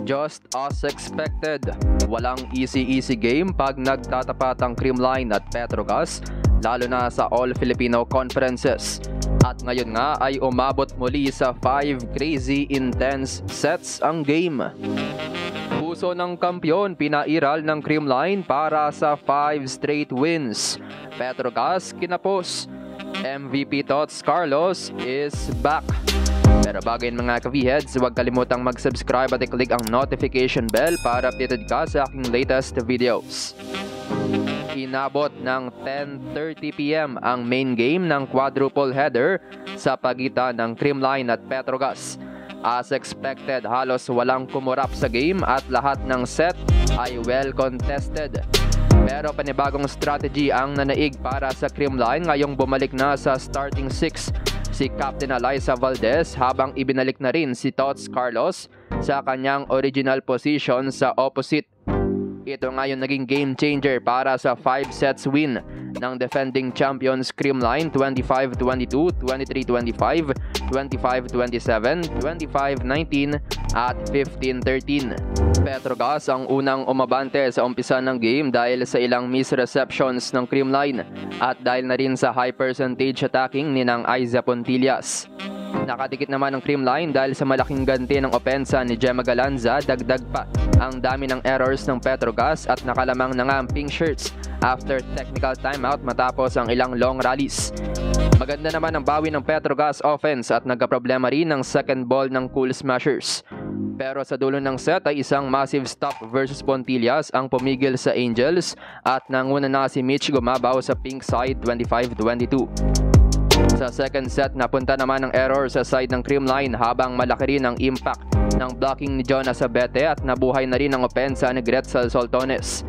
Just as expected, walang easy game pag nagtatapat ang Creamline at Petrogas, lalo na sa All-Filipino Conferences. At ngayon nga ay umabot muli sa 5 crazy intense sets ang game. Puso ng kampiyon pinairal ng Creamline para sa 5 straight wins. Petrogas kinapos. MVP Tots Carlos is back. Pero bago yun mga ka-V-Heads, huwag kalimutang mag-subscribe at i-click ang notification bell para updated ka sa aking latest videos. Inabot ng 10:30 PM ang main game ng quadruple header sa pagitan ng Creamline at Petrogas. As expected, halos walang kumurap sa game at lahat ng set ay well contested. Pero panibagong strategy ang nanaig para sa Creamline ngayong bumalik na sa starting 6 si Captain Eliza Valdez habang ibinalik na rin si Tots Carlos sa kanyang original position sa opposite. Ito nga yung naging game changer para sa 5 sets win ng defending champions Creamline 25-22, 23-25, 25-27, 25-19 at 15-13. Petrogas ang unang umabante sa umpisa ng game dahil sa ilang misreceptions ng Creamline at dahil na rin sa high percentage attacking ni ng Aiza Pontillas. Nakadikit naman ang Creamline dahil sa malaking ganti ng opensa ni Gemma Galanza, dagdag pa ang dami ng errors ng Petrogas at nakalamang na nga ang pink shirts after technical timeout matapos ang ilang long rallies. Maganda naman ang bawi ng Petrogas offense at nagkaproblema rin ng second ball ng Cool Smashers. Pero sa dulo ng set ay isang massive stop versus Pontillas ang pumigil sa Angels at nanguna na si Mitch Gumabaw sa pink side 25-22. Sa second set, napunta naman ang error sa side ng Creamline habang malaki rin ang impact ng blocking ni Jonas Abete at nabuhay na rin ang opensa ni Gretzel Soltones.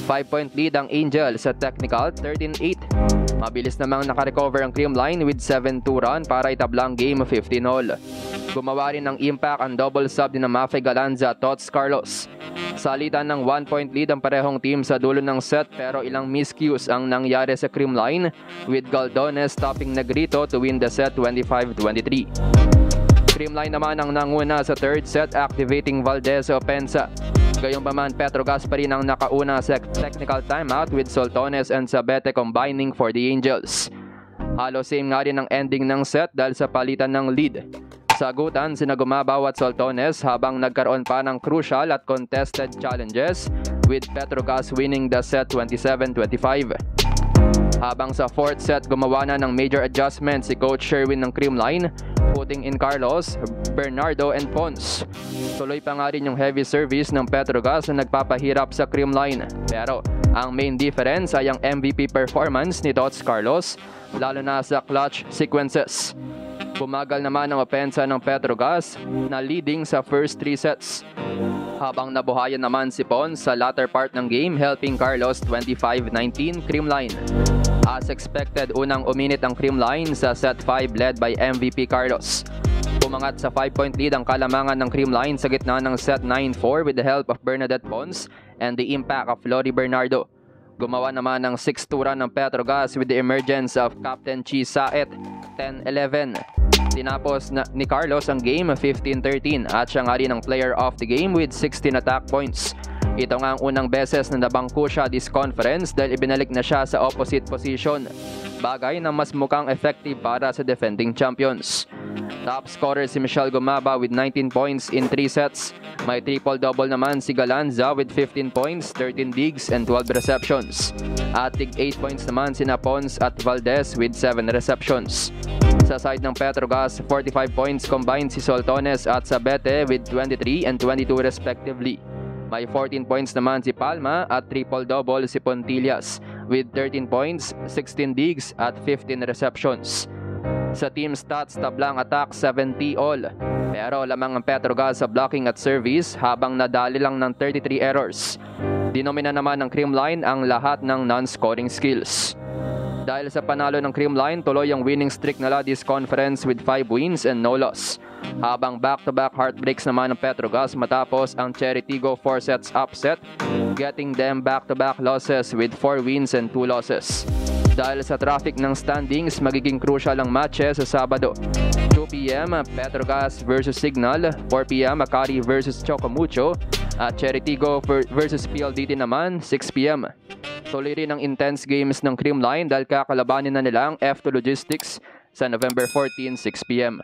5-point lead ang Angel sa technical, 13-8. Mabilis namang nakarecover ang Creamline with 7-2 run para itablang game 15-all. Gumawa rin ng impact ang double sub ni Mafe Galanza at Tots Carlos. Salitan ng 1-point lead ang parehong team sa dulo ng set pero ilang miscues ang nangyari sa Creamline with Galdones stopping Negrito to win the set 25-23. Creamline naman ang nanguna sa third set activating Valdez opensa. Gayunpaman, Petrogas pa rin ang nakauna sa technical timeout with Soltones and Sabete combining for the Angels. Halos same nga rin ang ending ng set dahil sa palitan ng lead. Sagutan sina Gumabaw at Soltones habang nagkaroon pa ng crucial at contested challenges with Petrogas winning the set 27-25. Habang sa fourth set, gumawa na ng major adjustment si Coach Sherwin ng Creamline, putting in Carlos, Bernardo and Pons. Tuloy pa nga rin yung heavy service ng Petrogas na nagpapahirap sa Creamline. Pero ang main difference ay ang MVP performance ni Tots Carlos, lalo na sa clutch sequences. Bumagal naman ang opensa ng Petrogas na leading sa first 3 sets. Habang nabuhayan naman si Pons sa latter part ng game, helping Carlos 25-19 Creamline. As expected, unang uminit ang Creamline sa set 5 led by MVP Carlos. Umangat sa 5-point lead ang kalamangan ng Creamline sa gitna ng set 9-4 with the help of Bernadette Pons and the impact of Lori Bernardo. Gumawa naman ng 6-2 run ng Petrogas with the emergence of Captain Chi Saet, 10-11. Tinapos ni Carlos ang game 15-13 at siya nga rin ang player of the game with 16 attack points. Ito nga ang unang beses na nabangko siya this conference dahil ibinalik na siya sa opposite position. Bagay na mas mukhang effective para sa defending champions. Top scorer si Michelle Gumaba with 19 points in 3 sets. May triple-double naman si Galanza with 15 points, 13 digs and 12 receptions. At tig 8 points naman si Pons at Valdez with 7 receptions. Sa side ng Petrogas, 45 points combined si Soltones at Sabete with 23 and 22 respectively. May 14 points naman si Palma at triple-double si Pontillas with 13 points, 16 digs at 15 receptions. Sa team stats, tablang attack 70 all. Pero lamang ang Petrogas sa blocking at service habang nadali lang ng 33 errors. Dinomina naman ng Creamline ang lahat ng non-scoring skills. Dahil sa panalo ng Creamline, tuloy ang winning streak nila this conference with 5 wins and no loss. Habang back-to-back heartbreaks naman ng Petrogas matapos ang Cheritigo 4 sets upset, getting them back-to-back losses with 4 wins and 2 losses. Dahil sa traffic ng standings, magiging crucial ang matches sa Sabado. 2 p.m. Petrogas versus Signal. 4 p.m. Makati versus Chocomucho. At Cheritigo versus PLDT naman, 6 p.m. Tuloy rin ang intense games ng Creamline dahil kakalabanin na nila ang F2 Logistics sa November 14, 6 p.m.